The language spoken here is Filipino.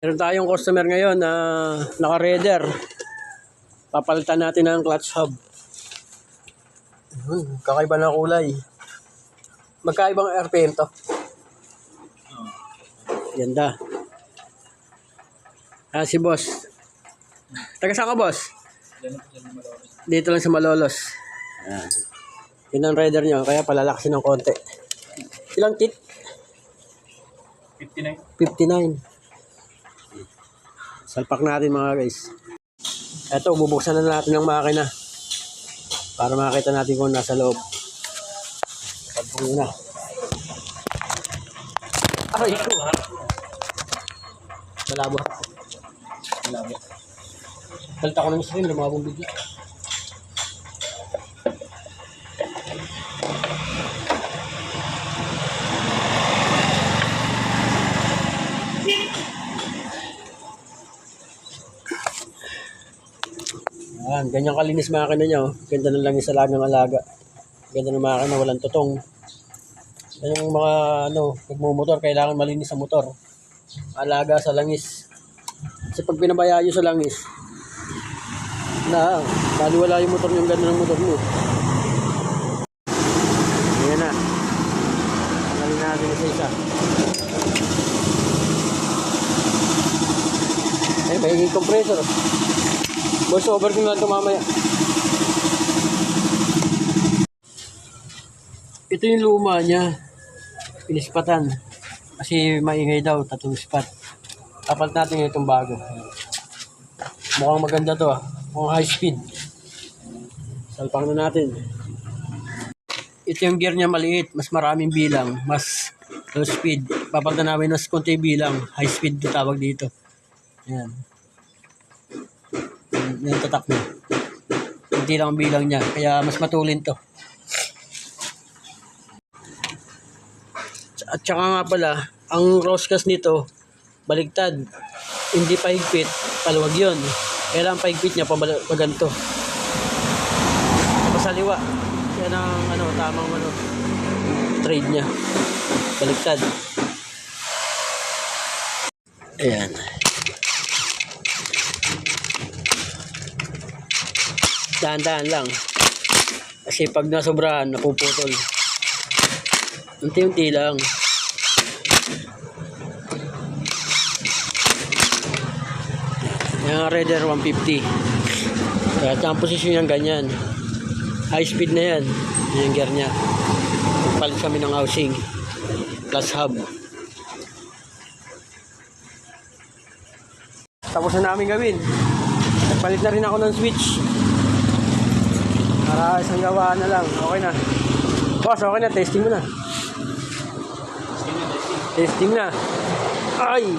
Meron tayong customer ngayon na naka-reader. Papalitan natin ang clutch hub. Kakaiba na kulay. Magkaibang RPM to. Ganda. Si boss. Taga saan ka, boss? Dito lang sa Malolos. Ayan. Yun ang rider nyo, kaya palalakasin ng konti. Ilang tit? 59. Salpak natin mga guys. Ito, bubuksan na natin ang makina para makita natin kung nasa loob. Pagpungin na. Ay, ito. Malabo. Kalta ko ng screen, lumabong bigla. Yan, ganyan kalinis makina niya. Oh. Ganda na lang yung sa lagang alaga. Ganda ng makina, walang tutong. Yan yung mga nagmumotor, kailangan malinis ang motor. Alaga sa langis. Kasi pag pinabaya nyo sa langis, baliwala yung motor nyo, ganda ng motor nyo. Ayan na. Tanggalin natin isa-isa. Ay, may compressor. Voice over ko lang ito mamaya. Ito yung luma niya. Pinispatan. Kasi maingay daw, tattoo spot. Tapat natin itong bago. Mukhang maganda to. Mukhang high speed. Salpang na natin. Ito yung gear niya maliit. Mas maraming bilang. Mas low speed. Papalitan namin mas konti bilang. High speed ito tawag dito. Yan. Yung tatak niya. Hindi lang ang bilang niya. Kaya mas matulin to. At saka nga pala, ang roscas nito, baligtad. Hindi pahigpit, paluwag yun. Kailangan pahigpit niya, paganto. Pasaliwa. Yan ang tamang trade niya. Baligtad. Ayan. Dahan-dahan lang. Kasi pag nasobrahan, napuputol. Unti-unti lang. Yung Raider 150. Kaya ang posisyon niyang ganyan. High speed na yan. Yan yung gear niya. Palit kami ng housing. Plus hub. Tapos na namin gawin. Nagpalit na rin ako ng switch. Para isang gawaan na lang. Okay na. Boss, okay na. Testing mo na. Testing na. Ay!